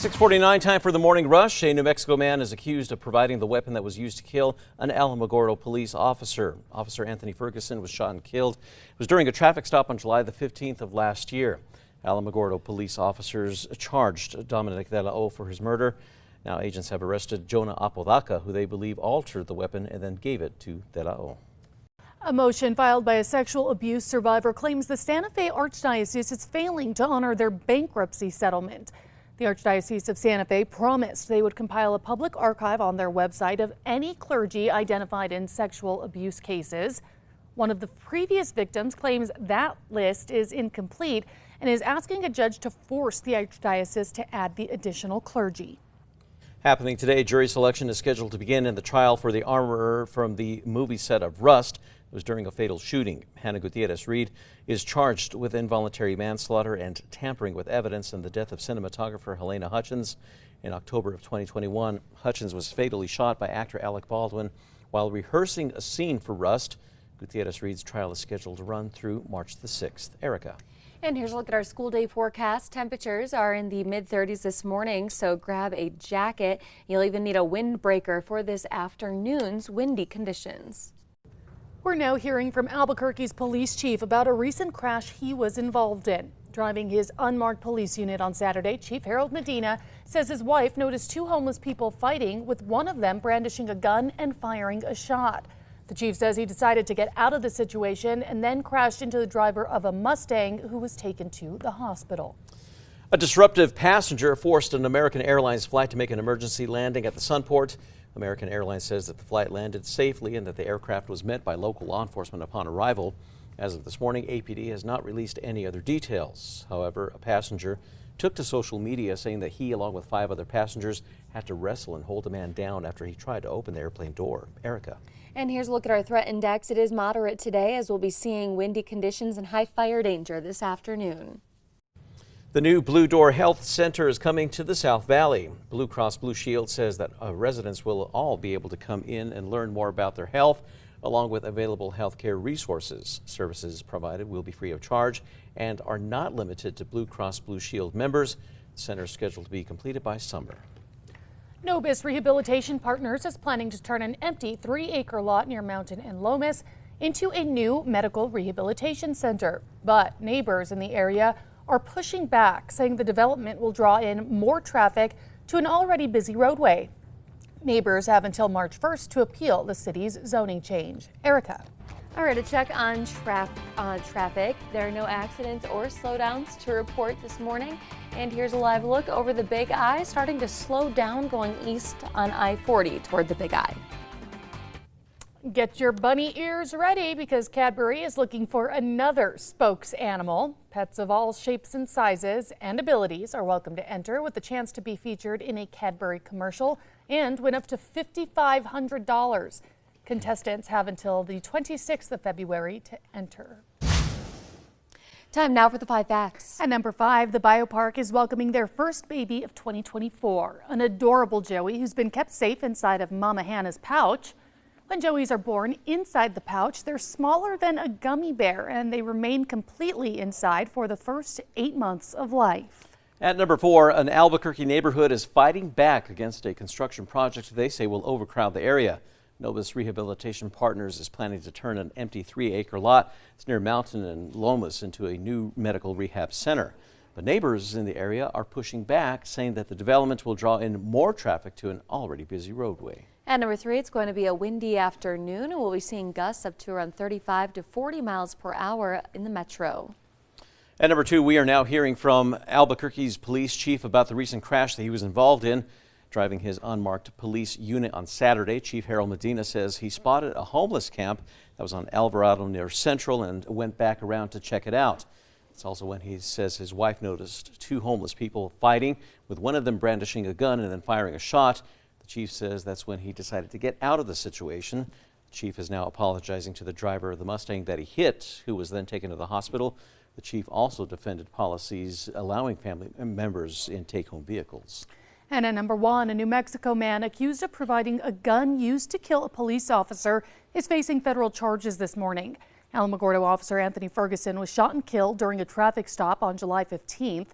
6:49, time for the morning rush. A New Mexico man is accused of providing the weapon that was used to kill an Alamogordo police officer. Officer Anthony Ferguson was shot and killed. It was during a traffic stop on July the 15th of last year. Alamogordo police officers charged Dominic De La O for his murder. Now agents have arrested Jonah Apodaca, who they believe altered the weapon and then gave it to De La O. A motion filed by a sexual abuse survivor claims the Santa Fe Archdiocese is failing to honor their bankruptcy settlement. The Archdiocese of Santa Fe promised they would compile a public archive on their website of any clergy identified in sexual abuse cases. One of the previous victims claims that list is incomplete and is asking a judge to force the Archdiocese to add the additional clergy. Happening today, jury selection is scheduled to begin in the trial for the armorer from the movie set of Rust. It was during a fatal shooting. Hannah Gutierrez Reed is charged with involuntary manslaughter and tampering with evidence in the death of cinematographer Helena Hutchins. In October of 2021, Hutchins was fatally shot by actor Alec Baldwin while rehearsing a scene for Rust. Gutierrez Reed's trial is scheduled to run through March the 6th. Erica. And here's a look at our school day forecast. Temperatures are in the mid-30s this morning, so grab a jacket. You'll even need a windbreaker for this afternoon's windy conditions. We're now hearing from Albuquerque's police chief about a recent crash he was involved in. Driving his unmarked police unit on Saturday, Chief Harold Medina says his wife noticed two homeless people fighting, with one of them brandishing a gun and firing a shot. The chief says he decided to get out of the situation and then crashed into the driver of a Mustang, who was taken to the hospital. A disruptive passenger forced an American Airlines flight to make an emergency landing at the Sunport. American Airlines says that the flight landed safely and that the aircraft was met by local law enforcement upon arrival. As of this morning, APD has not released any other details. However, a passenger took to social media saying that he, along with 5 other passengers, had to wrestle and hold a man down after he tried to open the airplane door. Erica. And here's a look at our threat index. It is moderate today, as we'll be seeing windy conditions and high fire danger this afternoon. The new Blue Door Health Center is coming to the South Valley. Blue Cross Blue Shield says that residents will all be able to come in and learn more about their health, along with available health care resources. Services provided will be free of charge and are not limited to Blue Cross Blue Shield members. The center is scheduled to be completed by summer. Nobis Rehabilitation Partners is planning to turn an empty 3-acre lot near Mountain and Lomas into a new medical rehabilitation center. But neighbors in the area are pushing back, saying the development will draw in more traffic to an already busy roadway. Neighbors have until March 1st to appeal the city's zoning change. Erica. All right, a check on traffic. There are no accidents or slowdowns to report this morning. And here's a live look over the Big I, starting to slow down going east on I-40 toward the Big I. Get your bunny ears ready, because Cadbury is looking for another spokes animal. Pets of all shapes and sizes and abilities are welcome to enter, with the chance to be featured in a Cadbury commercial and win up to $5,500. Contestants have until the 26th of February to enter. Time now for the 5 facts. At number 5, the BioPark is welcoming their first baby of 2024, an adorable Joey who's been kept safe inside of Mama Hannah's pouch. When Joeys are born inside the pouch, they're smaller than a gummy bear, and they remain completely inside for the first 8 months of life. At number 4, an Albuquerque neighborhood is fighting back against a construction project they say will overcrowd the area. Nobis Rehabilitation Partners is planning to turn an empty 3-acre lot that's near Mountain and Lomas into a new medical rehab center. But neighbors in the area are pushing back, saying that the development will draw in more traffic to an already busy roadway. At number 3, it's going to be a windy afternoon, and we'll be seeing gusts up to around 35 to 40 miles per hour in the metro. At number 2, we are now hearing from Albuquerque's police chief about the recent crash that he was involved in. Driving his unmarked police unit on Saturday, Chief Harold Medina says he spotted a homeless camp that was on Alvarado near Central and went back around to check it out. It's also when he says his wife noticed 2 homeless people fighting, with one of them brandishing a gun and then firing a shot. The chief says that's when he decided to get out of the situation. The chief is now apologizing to the driver of the Mustang that he hit, who was then taken to the hospital. The chief also defended policies allowing family members in take-home vehicles. And at number 1, a New Mexico man accused of providing a gun used to kill a police officer is facing federal charges this morning. Alamogordo officer Anthony Ferguson was shot and killed during a traffic stop on July 15th.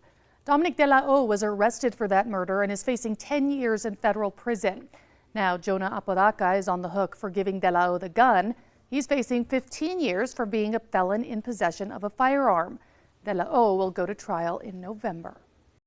Dominic De La O was arrested for that murder and is facing 10 years in federal prison. Now, Jonah Apodaca is on the hook for giving De La O the gun. He's facing 15 years for being a felon in possession of a firearm. De La O will go to trial in November.